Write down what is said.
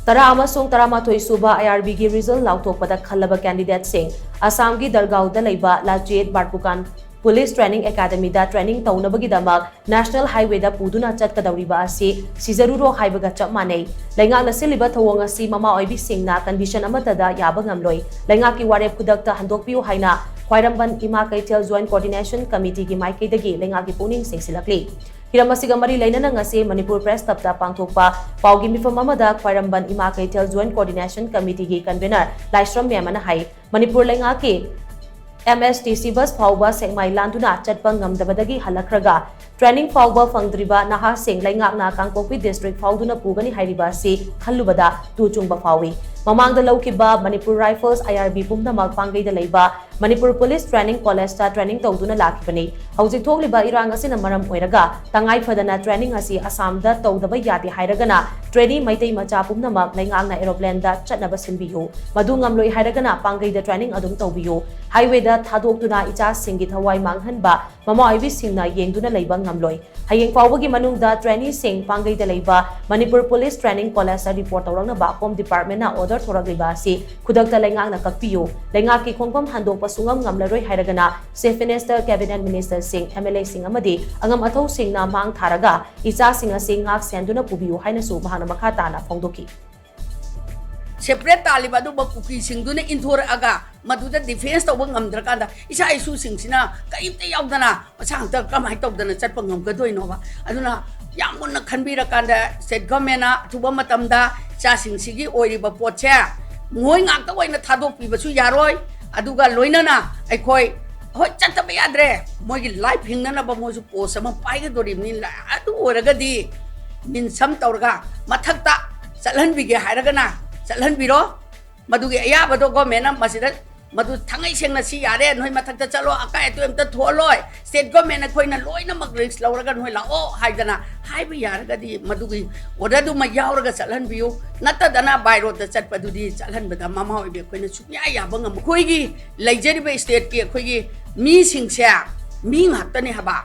Tara amasung taramathoy suba IRB gi result laothokpada Khallaba candidate sing Assam gi Dergaon da leiba Lachit Barphukan Police Training Academy da training tounaba gi Damak National Highway da puduna chatkadouriba asi shijaruro haibaga chap mannei Leingak na shilliba thouong asi mama oibi shingna condition amattada yaba ngamloi Leingak ki Warep khudakta Handokpiyu haina khwairamban ima kaitel joint coordination committee gi maikei dagi Leingak gi puning singsilakli Hiramasiga mari lainana ngasi Manipur Press Tapta pangthokpa paugi mifam amada khwairamban ima kaitel joint coordination committee gi convener Laisram Memana hai Manipur Leingak ki MSTC bus fauba sengmai landuna chatpa ngamdabadagi halakraga training fauba fangdriba naha sing Leingak na Kangpokpi district fauduna pugani hairiba si khallubada tu chungba fawi mamangda laukiba Manipur Rifles IRB pumnamak pangai da leiba Manipur Police Training College ta training tawduna lakibani hauzik thokliba irang asina maram oiraga tangai phadana training asi Assam da tawdaba yati hairagana trainee maitai macha pumnamak Leingak na aeroplane da chatnaba sinbiyu madu ngamloi hairagana pangai da training adum tawbiyu highway da thadokduna icha singi thawai manghanba mama oibi shingna yengduna leiba ngamloi hayeng fawbagi manungda trainee sing pangai da leiba Manipur Police Training College report tawrangna ba Home Department na order thoragliba si khudakta Leingak na kakpiyu Leingak ki khongpam handok pasungam ngamlaroi hairagana Chief Minister Cabinet Minister sing MLA sing amadi angam athau sing na mang tharaga icha sing asing ngak senduna pubiyu haina su mahana makhata na phongdoki separate taliba do bakuki singduna inthor aga maduda defense tawba ngamdrakanda isa isu singsina kaimte yaudana masangta kamai tawdana chatpa ngamgadoi nova aduna yamonna khanbira kanda state government na thuba matamda cha singsigi oiriba potche ngoi ngakta oina thadok pibasu yaroi aduga loinana aikoi hoi chataba yadre mogi life hingnana ba moju post ama paiga dorimni adu oragadi min sam tawraga mathakta chalhanbige hairagana chalhanbiro madugi ayabado government masida madu thangai sengna si yare noi mathakta chalo akai to emta tholoi state government khoina loina mak risk lauraga noi la o haidana haiba yaraga di madugi odadu ma yauraga chalhanbiu nata dana by road da chatpadudi chalhanbada mama oibe khoina suknya yaba ngam khoigi leijeriba state ki khoigi mi singsa mi ngakta ni haba